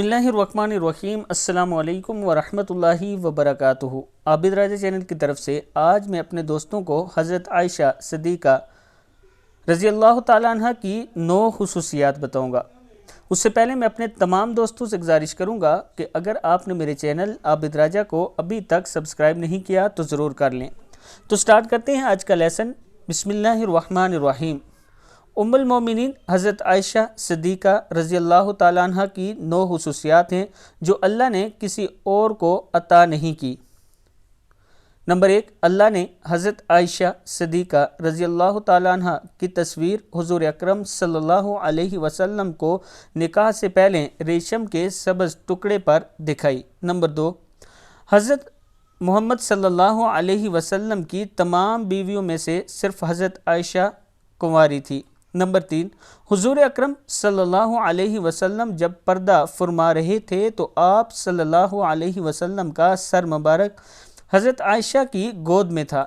بسم اللہ الرحمن الرحیم۔ السلام علیکم ورحمۃ اللہ وبرکاتہ۔ عابد راجہ چینل کی طرف سے آج میں اپنے دوستوں کو حضرت عائشہ صدیقہ رضی اللہ تعالیٰ عنہ کی 9 خصوصیات بتاؤں گا۔ اس سے پہلے میں اپنے تمام دوستوں سے گزارش کروں گا کہ اگر آپ نے میرے چینل عابد راجہ کو ابھی تک سبسکرائب نہیں کیا تو ضرور کر لیں۔ تو سٹارٹ کرتے ہیں آج کا لیسن۔ بسم اللہ الرحمن الرحیم۔ ام المومنین حضرت عائشہ صدیقہ رضی اللہ تعالیٰ عنہ کی 9 خصوصیات ہیں جو اللہ نے کسی اور کو عطا نہیں کی۔ نمبر 1، اللہ نے حضرت عائشہ صدیقہ رضی اللہ تعالیٰ عنہ کی تصویر حضور اکرم صلی اللہ علیہ وسلم کو نکاح سے پہلے ریشم کے سبز ٹکڑے پر دکھائی۔ نمبر 2، حضرت محمد صلی اللہ علیہ وسلم کی تمام بیویوں میں سے صرف حضرت عائشہ کنواری تھی۔ نمبر 3، حضور اکرم صلی اللہ علیہ وسلم جب پردہ فرما رہے تھے تو آپ صلی اللہ علیہ وسلم کا سر مبارک حضرت عائشہ کی گود میں تھا۔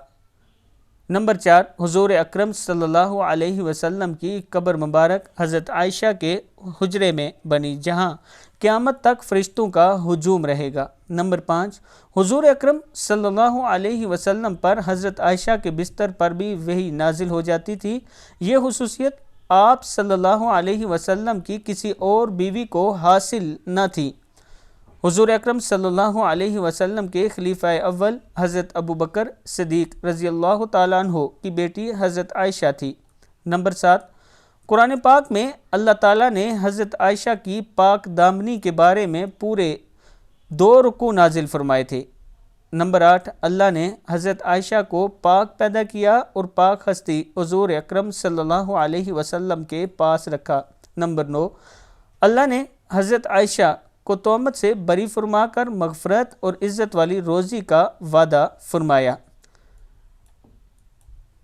نمبر 4، حضور اکرم صلی اللہ علیہ وسلم کی قبر مبارک حضرت عائشہ کے حجرے میں بنی جہاں قیامت تک فرشتوں کا ہجوم رہے گا۔ نمبر 5، حضور اکرم صلی اللہ علیہ وسلم پر حضرت عائشہ کے بستر پر بھی وحی نازل ہو جاتی تھی۔ یہ خصوصیت آپ صلی اللہ علیہ وسلم کی کسی اور بیوی کو حاصل نہ تھی۔ حضور اکرم صلی اللہ علیہ وسلم کے خلیفہ اول حضرت ابوبکر صدیق رضی اللہ تعالیٰ عنہ کی بیٹی حضرت عائشہ تھی۔ نمبر 7، قرآن پاک میں اللہ تعالیٰ نے حضرت عائشہ کی پاک دامنی کے بارے میں پورے 2 رکوع نازل فرمائے تھے۔ نمبر 8، اللہ نے حضرت عائشہ کو پاک پیدا کیا اور پاک ہستی حضور اکرم صلی اللہ علیہ وسلم کے پاس رکھا۔ نمبر 9، اللہ نے حضرت عائشہ کو تہمت سے بری فرما کر مغفرت اور عزت والی روزی کا وعدہ فرمایا۔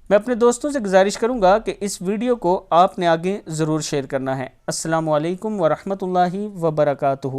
میں اپنے دوستوں سے گزارش کروں گا کہ اس ویڈیو کو آپ نے آگے ضرور شیئر کرنا ہے۔ السلام علیکم ورحمۃ اللہ وبرکاتہ۔